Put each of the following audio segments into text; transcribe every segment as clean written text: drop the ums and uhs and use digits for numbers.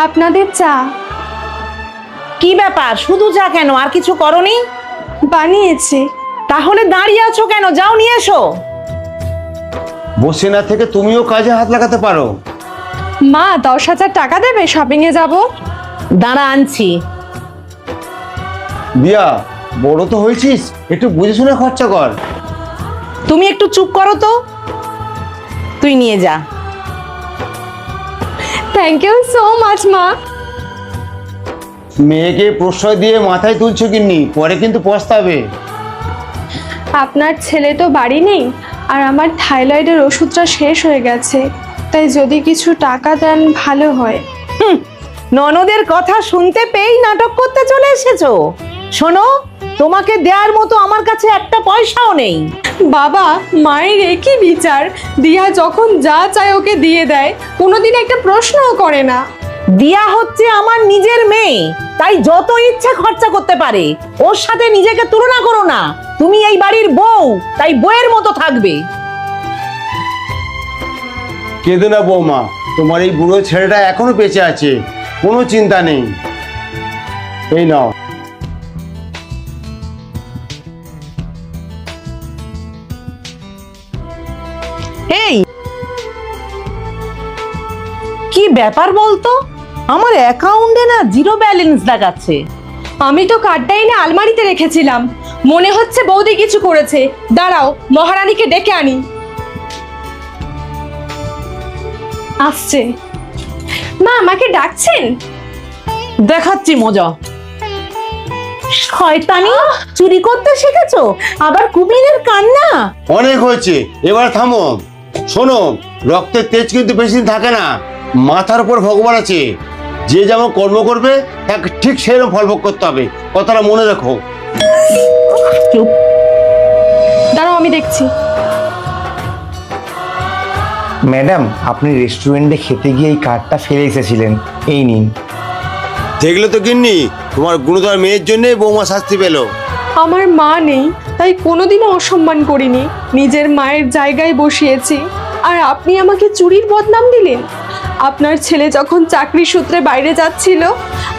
আপনাদের চা। কি ব্যাপার, শুধু চা কেন, আর কিছু করনি? বানিয়েছি। তাহলে দাঁড়িয়ে আছো কেন, যাও নিয়ে এসো। বসে না থেকে তুমিও কাজে হাত লাগাতে পারো। মা 10,000 টাকা দেবে, শপিং এ যাব। দাঁড়া আনছি। দিয়া, বড় তো হয়েছিস, একটু বুঝে শুনে খরচা কর। তুমি একটু চুপ করো তো, তুই নিয়ে যা। থ্যাংক ইউ সো মাচ মা। মেয়েকে প্রশ্রয় দিয়ে মাথায় তুলছো কিন্নি, পরে কিন্তু পস্তাবে। আপনার ছেলে তো বাড়ি নেই, আর আমার থাইরয়েডের ওষুধটা শেষ হয়ে গেছে, তাই যদি কিছু টাকা দেন ভালো হয়। ননদের কথা শুনতে পেয়েই নাটক করতে চলে এসেছো। শোনো, তোমাকে দেওয়ার মতো আমার কাছে একটা পয়সাও নেই। বাবা, মায়ের একই বিচার, দিয়া যখন যা চায় ওকে দিয়ে দেয়, কোনোদিন একটা প্রশ্নও করে না। দিয়া হচ্ছে আমার নিজের মেয়ে, তাই যত ইচ্ছে খরচা করতে পারে। ওর সাথে নিজেকে তুলনা করো না। তুমি এই বাড়ির বউ, তাই বউয়ের মতো থাকবে। কেঁদো না বৌমা, তোমার এই বুড়ো ছেলেটা এখনো বেঁচে আছে, কোনো চিন্তা নেই। এই নাও। এই কি ব্যাপার বলতো, আমার অ্যাকাউন্টে না জিরো ব্যালেন্স দেখাচ্ছে। আমি তো কার্ডটা এনে আলমারিতে রেখেছিলাম, মনে হচ্ছে বৌদি কিছু করেছে। দাঁড়াও, মহারানীকে ডেকে আনি। আসছে। মা, আমাকে ডাকছেন? দেখাচ্ছি মজা। শয়তানি, চুরি করতে শিখেছো, আবার কুমিরের কান্না। অনেক হয়েছে, এবার থামো। শোনো, রক্তের তেজ কিন্তু বেশি দিন থাকে না। মাথার উপর ভগবান আছে, যে যেমন কর্ম করবে তাকে ঠিক সেরকম ফল ভোগ করতে হবে, কথাটা মনে রাখো। চুপ। দাঁড়াও, আমি দেখছি। ম্যাডাম, আপনি রেস্টুরেন্টে খেতে গিয়ে এই কার্ডটা ফেলে এসেছিলেন, এই নিন। দেখলে তো গিন্নি, তোমার গুণধর মেয়ের জন্যই বৌমা শাস্তি পেল। আমার মা নেই, তাই কোনোদিনও অসম্মান করিনি, নিজের মায়ের জায়গায় বসিয়েছি। আর আপনি আমাকে চুরির বদনাম দিলেন। আপনার ছেলে যখন চাকরি সূত্রে বাইরে যাচ্ছিল,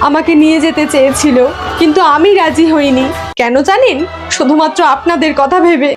আমাকে নিয়ে যেতে চেয়েছিল, কিন্তু আমি রাজি হইনি। কেন জানেন? শুধুমাত্র আপনাদের কথা ভেবে।